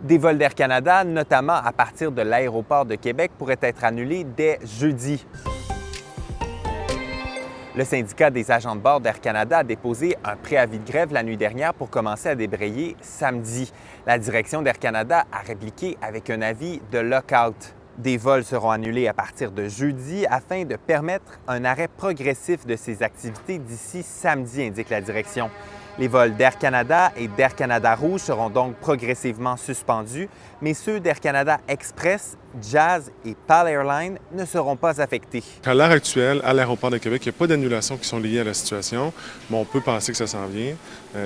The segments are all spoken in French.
Des vols d'Air Canada, notamment à partir de l'aéroport de Québec, pourraient être annulés dès jeudi. Le syndicat des agents de bord d'Air Canada a déposé un préavis de grève la nuit dernière pour commencer à débrayer samedi. La direction d'Air Canada a répliqué avec un avis de lock-out. Des vols seront annulés à partir de jeudi afin de permettre un arrêt progressif de ces activités d'ici samedi, indique la direction. Les vols d'Air Canada et d'Air Canada Rouge seront donc progressivement suspendus, mais ceux d'Air Canada Express, Jazz et PAL Airlines ne seront pas affectés. À l'heure actuelle, à l'aéroport de Québec, il n'y a pas d'annulations qui sont liées à la situation, mais on peut penser que ça s'en vient.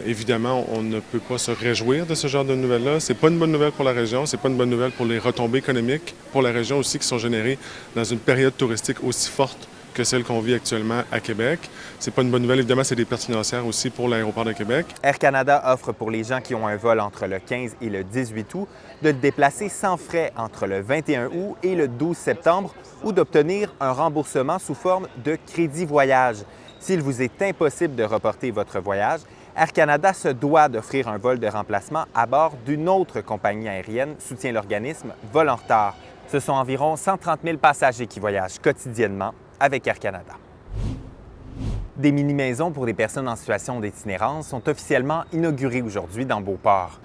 Évidemment, on ne peut pas se réjouir de ce genre de nouvelles-là. Ce n'est pas une bonne nouvelle pour la région, ce n'est pas une bonne nouvelle pour les retombées économiques pour la région aussi qui sont générées dans une période touristique aussi forte que celle qu'on vit actuellement à Québec. C'est pas une bonne nouvelle. Évidemment, c'est des pertes financières aussi pour l'aéroport de Québec. Air Canada offre pour les gens qui ont un vol entre le 15 et le 18 août de se déplacer sans frais entre le 21 août et le 12 septembre ou d'obtenir un remboursement sous forme de crédit voyage. S'il vous est impossible de reporter votre voyage, Air Canada se doit d'offrir un vol de remplacement à bord d'une autre compagnie aérienne, soutient l'organisme Vol en retard. Ce sont environ 130 000 passagers qui voyagent quotidiennement avec Air Canada. Des mini-maisons pour des personnes en situation d'itinérance sont officiellement inaugurées aujourd'hui dans Beauport.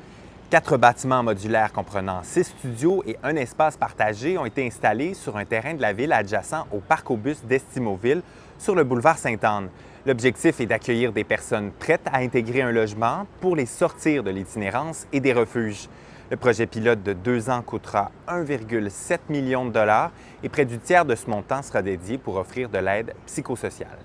4 bâtiments modulaires comprenant 6 studios et un espace partagé ont été installés sur un terrain de la ville adjacent au parc aux bus d'Estimauville sur le boulevard Sainte-Anne. L'objectif est d'accueillir des personnes prêtes à intégrer un logement pour les sortir de l'itinérance et des refuges. Le projet pilote de 2 ans coûtera 1,7 million de dollars et près du tiers de ce montant sera dédié pour offrir de l'aide psychosociale.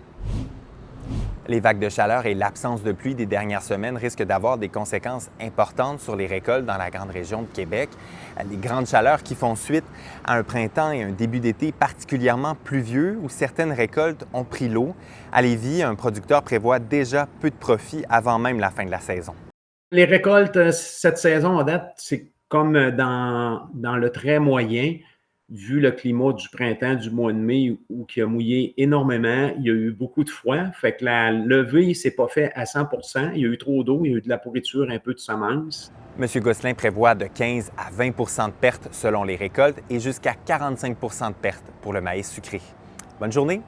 Les vagues de chaleur et l'absence de pluie des dernières semaines risquent d'avoir des conséquences importantes sur les récoltes dans la grande région de Québec. Les grandes chaleurs qui font suite à un printemps et un début d'été particulièrement pluvieux où certaines récoltes ont pris l'eau. À Lévis, un producteur prévoit déjà peu de profit avant même la fin de la saison. Les récoltes, cette saison, à date, c'est comme dans le très moyen, vu le climat du printemps, du mois de mai, où il a mouillé énormément. Il y a eu beaucoup de froid, fait que la levée ne s'est pas faite à 100 %. Il y a eu trop d'eau, il y a eu de la pourriture, un peu de semences. M. Gosselin prévoit de 15 à 20 % de pertes selon les récoltes et jusqu'à 45 % de pertes pour le maïs sucré. Bonne journée!